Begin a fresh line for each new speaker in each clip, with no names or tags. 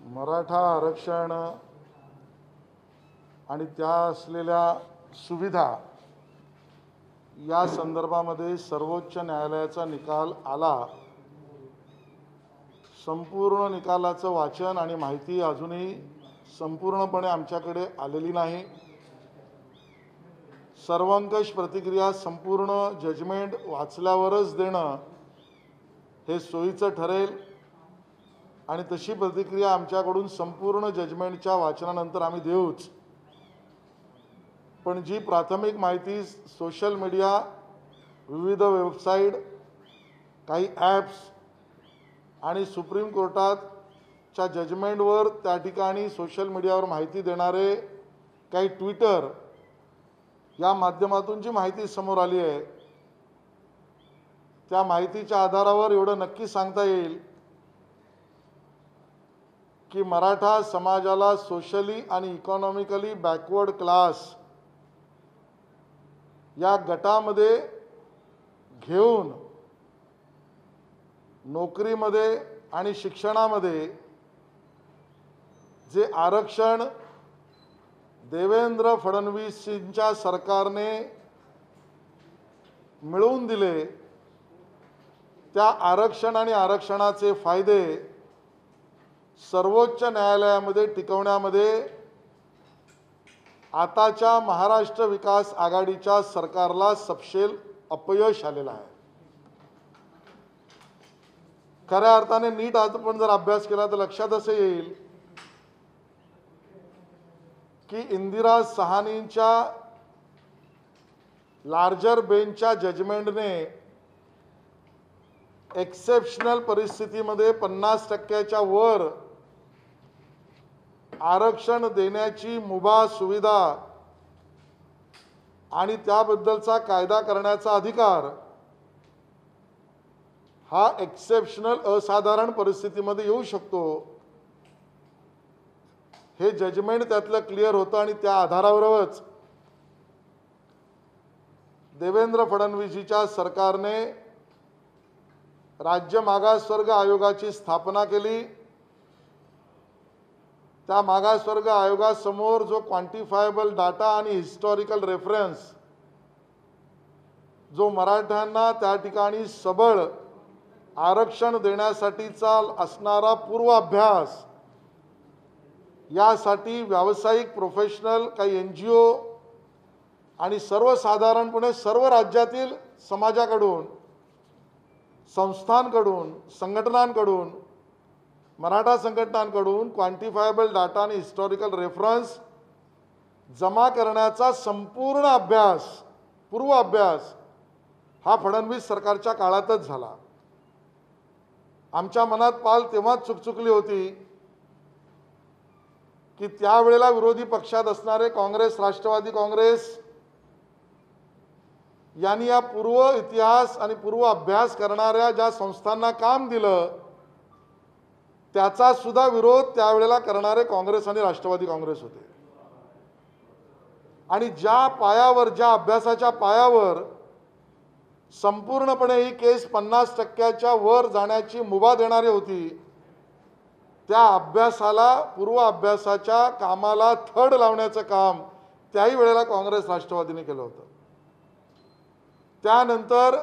मराठा आरक्षण आणि त्या असलेल्या सुविधा या संदर्भामध्ये सर्वोच्च न्यायालयाचा निकाल आला। संपूर्ण निकालाचं वाचन आणि माहिती अजूनही संपूर्णपणे आमच्याकडे आलेली नाही। सर्वंकष प्रतिक्रिया संपूर्ण जजमेंट वाचल्यावरच देणं हे सोयीचं ठरेल आणि तशी प्रतिक्रिया आमच्याकडून संपूर्ण जजमेंटच्या वाचनानंतर आम्ही देऊच। पण जी प्राथमिक माहिती सोशल मीडिया, विविध वेबसाईट, काही ॲप्स आणि सुप्रीम कोर्टाच्या जजमेंटवर त्या ठिकाणी सोशल मीडियावर माहिती देणारे काही ट्विटर या माध्यमातून जी माहिती समोर आली आहे त्या माहितीच्या आधारावर एवढं नक्की सांगता येईल की मराठा समाजाला सोशली आणि इकॉनॉमिकली बॅकवर्ड क्लास या गटामध्ये घेऊन नोकरीमध्ये आणि शिक्षणामध्ये जे आरक्षण देवेंद्र फडणवीसच्या सरकारने मिळवून दिले त्या आरक्षण आणि आरक्षणाचे फायदे सर्वोच्च न्यायालयामध्ये टिकवण्यामध्ये आताच्या महाराष्ट्र विकास आघाडीच्या सरकारला सपशेल अपयश आलेलं आहे। खऱ्या अर्थाने नीट आपण जर अभ्यास केला तर लक्षात असे येईल की इंदिरा सहानींच्या लार्जर बेंचच्या जजमेंटने एक्सेप्शनल परिस्थितीमध्ये 50% वर आरक्षण देण्याची मुभा सुविधा आणि त्याबद्दलचा कायदा करण्याचा अधिकार हा एक्सेप्शनल असाधारण परिस्थितीमध्ये येऊ शकतो हे जजमेंट त्यातलं क्लिअर होतं आणि त्या आधारावरच देवेंद्र फडणवीसच्या सरकारने राज्य मागासवर्ग आयोगाची स्थापना केली। त्या मागासवर्ग आयोगासमोर जो क्वांटिफायबल डाटा आणि हिस्टॉरिकल रेफरन्स जो मराठ्यांना त्या ठिकाणी सबळ आरक्षण देण्यासाठीचा असणारा पूर्वाभ्यास यासाठी व्यावसायिक प्रोफेशनल काही NGO आणि सर्वसाधारणपणे सर्व राज्यातील समाजाकडून संस्थांकडून संघटनांकडून मराठा संघटनांकडून क्वांटिफायबल डाटा आणि हिस्टॉरिकल रेफरन्स जमा करण्याचा संपूर्ण अभ्यास पूर्वाभ्यास हा फडणवीस सरकारच्या काळातच झाला। आमच्या मनात पाल तेव्हाच चुकचुकली होती की त्यावेळेला विरोधी पक्षात असणारे काँग्रेस, राष्ट्रवादी काँग्रेस यांनी या पूर्व इतिहास आणि पूर्व अभ्यास करणाऱ्या ज्या संस्थांना काम दिलं त्याचा सुद्धा विरोध त्यावेळेला करणारे काँग्रेस आणि राष्ट्रवादी काँग्रेस होते आणि ज्या पायावर ज्या अभ्यासाच्या पायावर संपूर्णपणे ही केस 50% वर जाण्याची मुभा देणारी होती त्या अभ्यासाला पूर्व अभ्यासाच्या कामाला थड लावण्याचं काम त्याही वेळेला काँग्रेस राष्ट्रवादीने केलं होतं। त्यानंतर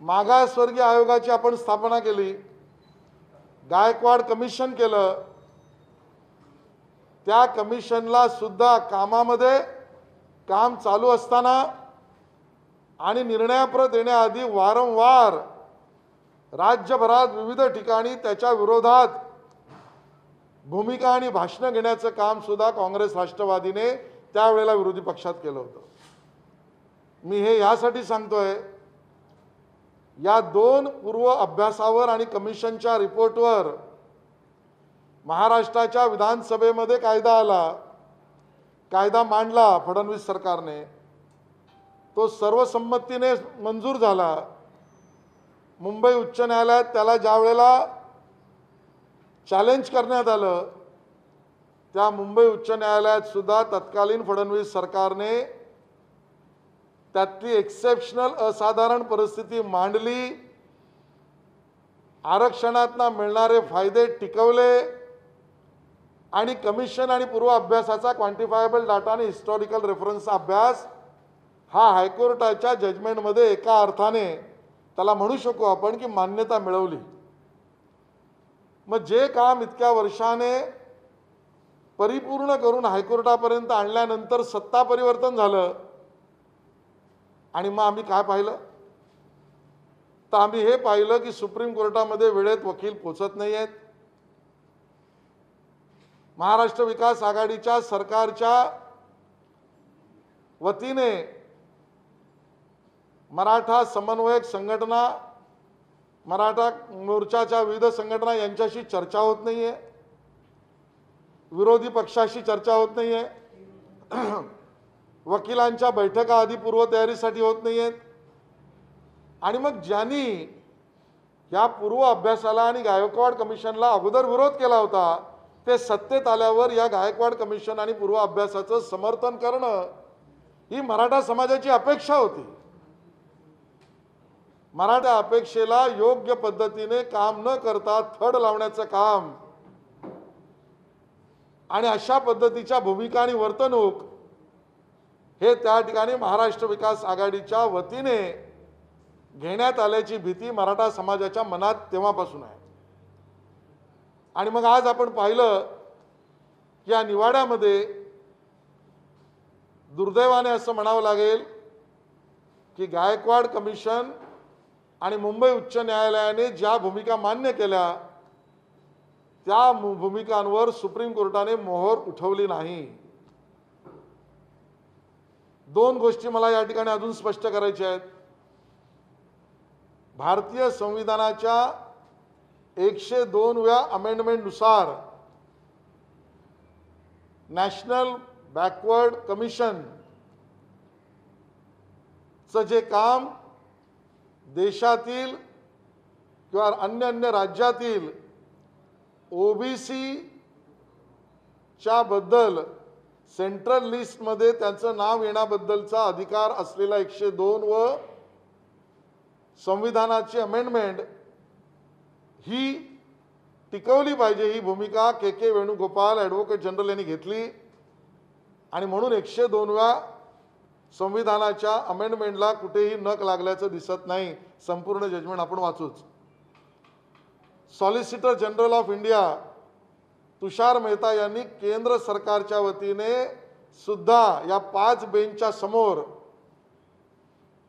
मागासवर्गीय आयोगाची आपण स्थापना केली, गायकवाड कमिशन केलं। त्या कमिशनला सुद्धा कामामध्ये काम चालू असताना आणि निर्णयाप्रत देण्याआधी वारंवार राज्यभरात विविध ठिकाणी त्याच्या विरोधात भूमिका आणि भाषणं घेण्याचं काम सुद्धा काँग्रेस राष्ट्रवादीने त्यावेळेला विरोधी पक्षात केलं होतं। मी हे यासाठी सांगतोय या दोन पूर्व अभ्यासावर आणि कमिशनच्या रिपोर्टवर महाराष्ट्राच्या विधानसभेमध्ये कायदा आला, कायदा मांडला फडणवीस सरकारने, तो सर्वसंमतीने मंजूर झाला। मुंबई उच्च न्यायालयात त्याला ज्या वेळेला चॅलेंज करण्यात आलं त्या मुंबई उच्च न्यायालयात सुद्धा तत्कालीन फडणवीस सरकारने त्यातली एक्सेप्शनल असाधारण परिस्थिती मांडली, आरक्षणातून मिळणारे फायदे टिकवले आणि कमिशन आणि पूर्व अभ्यासाचा क्वांटिफायबल डाटा आणि हिस्टॉरिकल रेफरन्सचा अभ्यास हा हायकोर्टाच्या जजमेंटमध्ये एका अर्थाने त्याला म्हणू शकू आपण की मान्यता मिळवली। मग जे काम इतक्या वर्षाने परिपूर्ण करून हायकोर्टापर्यंत आणल्यानंतर सत्ता परिवर्तन झालं आणि मग आम्ही काय पाहिलं तर आम्ही हे पाहिलं की सुप्रीम कोर्टामध्ये वेळेत वकील पोचत नाहीयेत। महाराष्ट्र विकास आघाडीच्या सरकारच्या वतीने मराठा समन्वयक संघटना, मराठा मोर्चाच्या विविध संघटना यांच्याशी चर्चा होत नाहीये, विरोधी पक्षाशी चर्चा होत नाहीये, वकिलांच्या बैठका आधी पूर्वतयारीसाठी होत नाहीयेत। आणि मग ज्यांनी या पूर्व अभ्यासाला आणि गायकवाड कमिशनला अगोदर विरोध केला होता ते सत्तेत आल्यावर या गायकवाड कमिशन आणि पूर्व अभ्यासाचं समर्थन करणं ही मराठा समाजाची अपेक्षा होती। मराठा अपेक्षेला योग्य पद्धतीने काम न करता थड लावण्याचं काम आणि अशा पद्धतीच्या भूमिका आणि वर्तणूक हे त्या ठिकाणी महाराष्ट्र विकास आघाडीच्या वतीने घेण्यात आल्याची भीती मराठा समाजाच्या मनात तेव्हापासून आहे। आणि मग आज आपण पाहिलं की या निवाड्यामध्ये दुर्दैवाने असं म्हणावं लागेल की गायकवाड कमिशन आणि मुंबई उच्च न्यायालयाने ज्या भूमिका मान्य केल्या त्या भूमिकांवर सुप्रीम कोर्टाने मोहर उठवली नाही। दोन गोष्टी मला या ठिकाणी अजून स्पष्ट करायच्या आहेत। भारतीय संविधानाच्या 102व्या अमेंडमेंटनुसार नॅशनल बॅकवर्ड कमिशन चं जे काम देशातील किंवा अन्य राज्यातील ओबीसी च्या बद्दल सेंट्रल लिस्टमध्ये त्यांचं नाव येण्याबद्दलचा अधिकार असलेला 102 व संविधानाची अमेंडमेंट ही टिकवली पाहिजे ही भूमिका के वेणुगोपाल ॲडव्होकेट जनरल यांनी घेतली आणि म्हणून 102व्या संविधानाच्या अमेंडमेंटला कुठेही नख लागल्याचं दिसत नाही। संपूर्ण जजमेंट आपण वाचूच। Solicitor general of India Tushar Mehta यांनी केंद्र सरकारच्या वतीने सुद्धा या 5 बेंचच्या समोर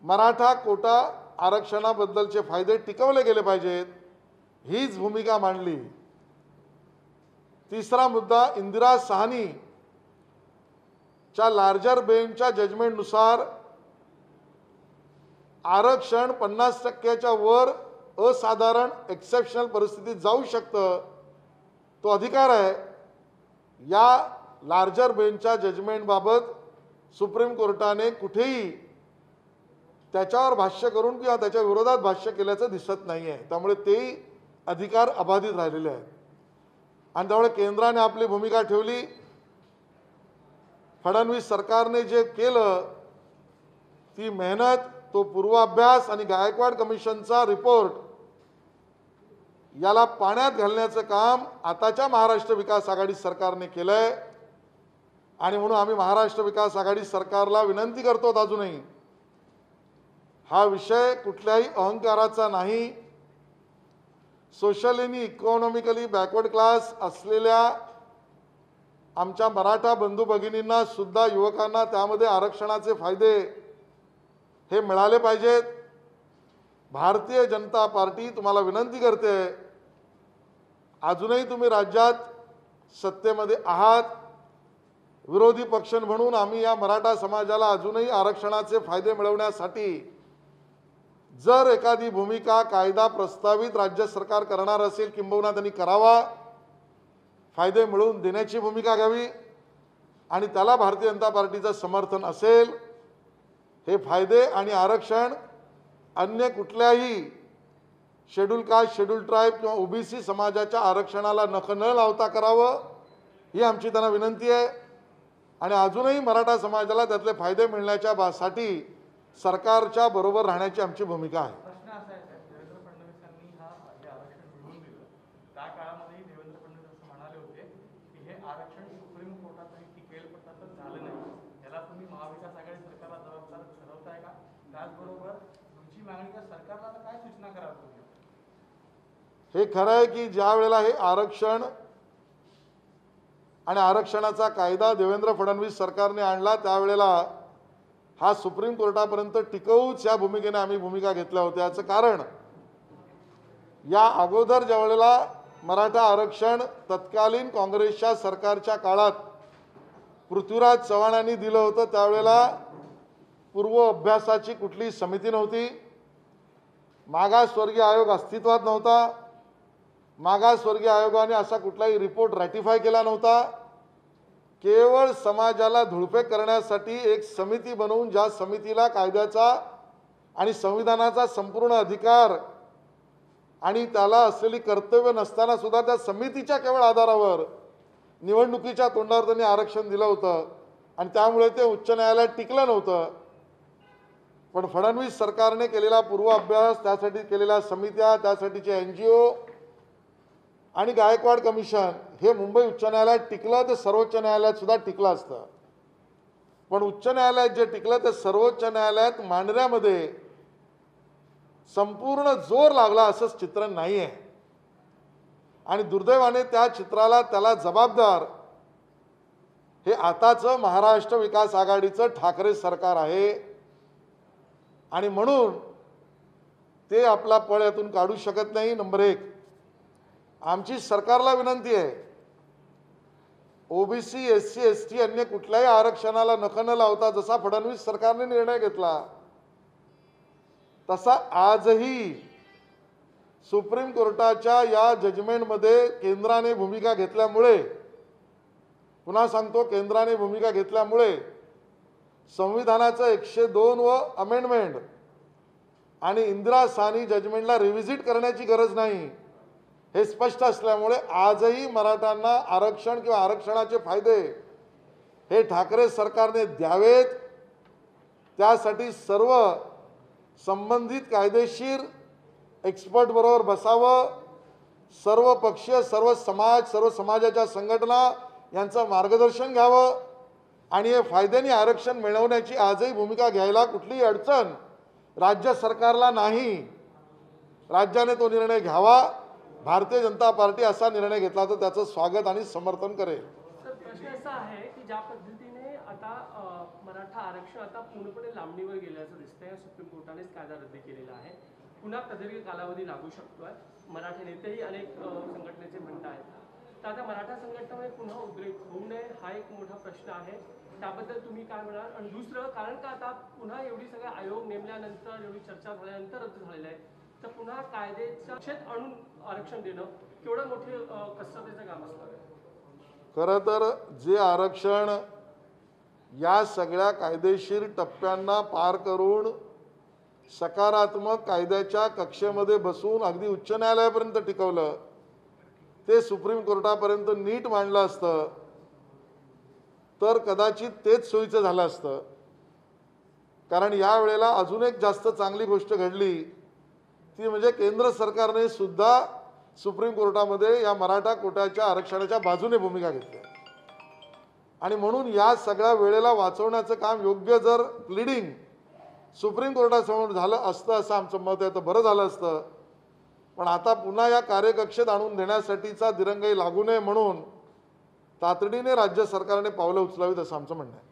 मराठा कोटा आरक्षणाबद्दलचे फायदे टिकवले गेले पाहिजेत हीच भूमिका मांडली। तिसरा मुद्दा इंदिरा साहनी च्या लार्जर बेंचच्या जजमेंटनुसार आरक्षण 50% वर असाधारण एक्सेप्शनल परिस्थितीत जाऊ शकतं तो अधिकार आहे। या लार्जर बेंचच्या जजमेंटबाबत सुप्रीम कोर्टाने कुठेही त्याच्यावर भाष्य करून किंवा त्याच्या विरोधात भाष्य केल्याचं दिसत नाहीये। त्यामुळे तेही अधिकार अबाधित राहिलेले आहेत आणि त्यामुळे केंद्राने आपली भूमिका ठेवली। फडणवीस सरकारने जे केलं ती मेहनत तो पूर्वाभ्यास आणि गायकवाड कमिशनचा रिपोर्ट याला पाण्यात घालण्याचं काम आताच्या महाराष्ट्र विकास आघाडी सरकारने केलंय आणि म्हणून आम्ही महाराष्ट्र विकास आघाडी सरकारला विनंती करतो अजूनही हा विषय कुठल्याही अहंकाराचा नाही। सोशली इकॉनॉमिकली बॅकवर्ड क्लास असलेल्या आमच्या मराठा बंधू भगिनींना सुद्धा युवकांना त्यामध्ये आरक्षणाचे फायदे हे मिळाले पाहिजेत। भारतीय जनता पार्टी तुम्हाला विनंती करते अजूनही तुम्ही राज्यात सत्तेमध्ये आहात, विरोधी पक्ष म्हणून आम्ही या मराठा समाजाला अजूनही आरक्षणाचे फायदे मिळवण्यासाठी जर एखादी भूमिका कायदा प्रस्तावित राज्य सरकार करणार असेल किंबहुना त्यांनी करावा, फायदे मिळवून देण्याची भूमिका घ्यावी आणि त्याला भारतीय जनता पार्टीचं समर्थन असेल। हे फायदे आणि आरक्षण अन्य कुठल्याही शेड्यूल कास्ट, शेड्यूल ट्राइब किंवा ओबीसी समाजाच्या आरक्षणाला नख न लावता करावं ही आमची त्यांना विनंती आहे आणि अजूनही मराठा समाजाला त्यातले फायदे मिळण्याच्या साठी सरकारच्या बरोबर राहण्याची आमची भूमिका आहे।
प्रश्न असा आहे देवेंद्र फडणवीसांनी हे आरक्षण मिळवून दिलं त्या काळामध्ये देवेंद्र फडणवीस असं म्हणाले होते की हे आरक्षण सुप्रीम कोर्टातही टिकेल पण तसं झालं नाही, याला तुम्ही महाविकास आघाडी सरकारला जबाबदार ठरवताय का? त्याचबरोबर तुमची मागणी का सरकारला तर काय सूचना कराल तुम्ही?
हे खरं आहे की ज्या वेळेला हे आरक्षण आणि आरक्षणाचा कायदा देवेंद्र फडणवीस सरकारने आणला त्यावेळेला हा सुप्रीम कोर्टापर्यंत टिकवूच या भूमिकेने आम्ही भूमिका घेतल्या होत्या। याचं कारण या अगोदर ज्या वेळेला मराठा आरक्षण तत्कालीन काँग्रेसच्या सरकारच्या काळात पृथ्वीराज चव्हाणांनी दिलं होतं त्यावेळेला पूर्व अभ्यासाची कुठली समिती नव्हती, मागासवर्गीय आयोग अस्तित्वात नव्हता, मागासवर्गीय आयोगाने असा कुठलाही रिपोर्ट रॅटिफाय केला नव्हता। केवळ समाजाला धुळफेक करण्यासाठी एक समिती बनवून ज्या समितीला कायद्याचा आणि संविधानाचा संपूर्ण अधिकार आणि त्याला असलेली कर्तव्य नसताना सुद्धा त्या समितीच्या केवळ आधारावर निवडणुकीच्या तोंडावर त्यांनी आरक्षण दिलं होतं आणि त्यामुळे ते उच्च न्यायालयात टिकलं नव्हतं। पण फडणवीस सरकारने केलेला पूर्वाभ्यास, त्यासाठी केलेल्या समित्या, त्यासाठीचे NGO आणि गायकवाड कमिशन हे मुंबई उच्च न्यायालयात टिकलं तर सर्वोच्च न्यायालयात सुद्धा टिकलं असतं। पण उच्च न्यायालयात जे टिकलं ते सर्वोच्च न्यायालयात मांडण्यामध्ये संपूर्ण जोर लागला असंच चित्र नाही आहे आणि दुर्दैवाने त्या चित्राला त्याला जबाबदार हे आताचं महाराष्ट्र विकास आघाडीचं ठाकरे सरकार आहे आणि म्हणून ते आपला पळ यातून काढू शकत नाही। नंबर 1, आमची सरकारला विनंती आहे, OBC SC ST अन्य कुठल्याही आरक्षणाला नख न लावता जसा फडणवीस सरकारने निर्णय घेतला तसा आजही सुप्रीम कोर्टाच्या या जजमेंटमध्ये केंद्राने भूमिका घेतल्यामुळे, पुन्हा सांगतो केंद्राने भूमिका घेतल्यामुळे संविधानाचं 102 व अमेंडमेंट आणि इंदिरा साहनी जजमेंटला रिव्हिजिट करण्याची गरज नाही हे स्पष्ट असल्यामुळे आजही मराठ्यांना आरक्षण किंवा आरक्षणाचे फायदे हे ठाकरे सरकारने द्यावेत। त्यासाठी सर्व संबंधित कायदेशीर एक्सपर्ट बरोबर बसावं, सर्व पक्षीय, सर्व समाज, सर्व समाजाच्या संघटना यांचं मार्गदर्शन घ्यावं आणि हे फायद्याने आरक्षण मिळवण्याची आजही भूमिका घ्यायला कुठलीही अडचण राज्य सरकारला नाही। राज्याने तो निर्णय घ्यावा। भारतीय जनता पार्टी असा निर्णय घेतला तर त्याचं स्वागत आणि समर्थन करेल।
सर, प्रश्न असा आहे की ज्या पद्धतीने आता मराठा आरक्षण आता पूर्णपणे लांबणीवर गेल्याचं दिसतंय, सुप्रीम कोर्टानेच कायदा रद्द केलेला आहे, पुन्हा प्रदीर्घ कालावधी लागू शकतोय, मराठी नेतेही अनेक संघटनेचे म्हणत आहेत, तर आता मराठा संघटनेमध्ये पुन्हा उद्रेक होऊ नये हा एक मोठा प्रश्न आहे, त्याबद्दल तुम्ही काय म्हणाल? आणि दुसरं कारण का आता पुन्हा एवढी सगळे आयोग नेमल्यानंतर, एवढी चर्चा झाल्यानंतर रद्द झालेलं आहे, तर पुन्हा कायद्याचा क्षेत्र आणून आरक्षण देणं केवढं मोठे कसरतीचं काम असणार आहे?
खरं तर जे आरक्षण या सगळ्या कायदेशीर टप्प्यांना पार करून सकारात्मक कायद्याच्या कक्षेमध्ये बसून अगदी उच्च न्यायालयापर्यंत टिकवलं, ते सुप्रीम कोर्टापर्यंत नीट मांडलं असतं तर कदाचित तेच सोयीचं झालं असतं। कारण या वेळेला अजून एक जास्त चांगली गोष्ट घडली ती म्हणजे केंद्र सरकारने सुद्धा सुप्रीम कोर्टामध्ये या मराठा कोट्याच्या आरक्षणाच्या बाजूने भूमिका घेतली आणि म्हणून या सगळ्या वेळेला वाचवण्याचं काम योग्य जर प्लीडिंग सुप्रीम कोर्टासमोर झालं असतं असं आमचं मत आहे तर बरं झालं असतं। पण आता पुन्हा या कार्यकक्षेत आणून देण्यासाठीचा दिरंगाई लागू नये म्हणून तातडीने राज्य सरकारने पावलं उचलावीत असं आमचं म्हणणं आहे।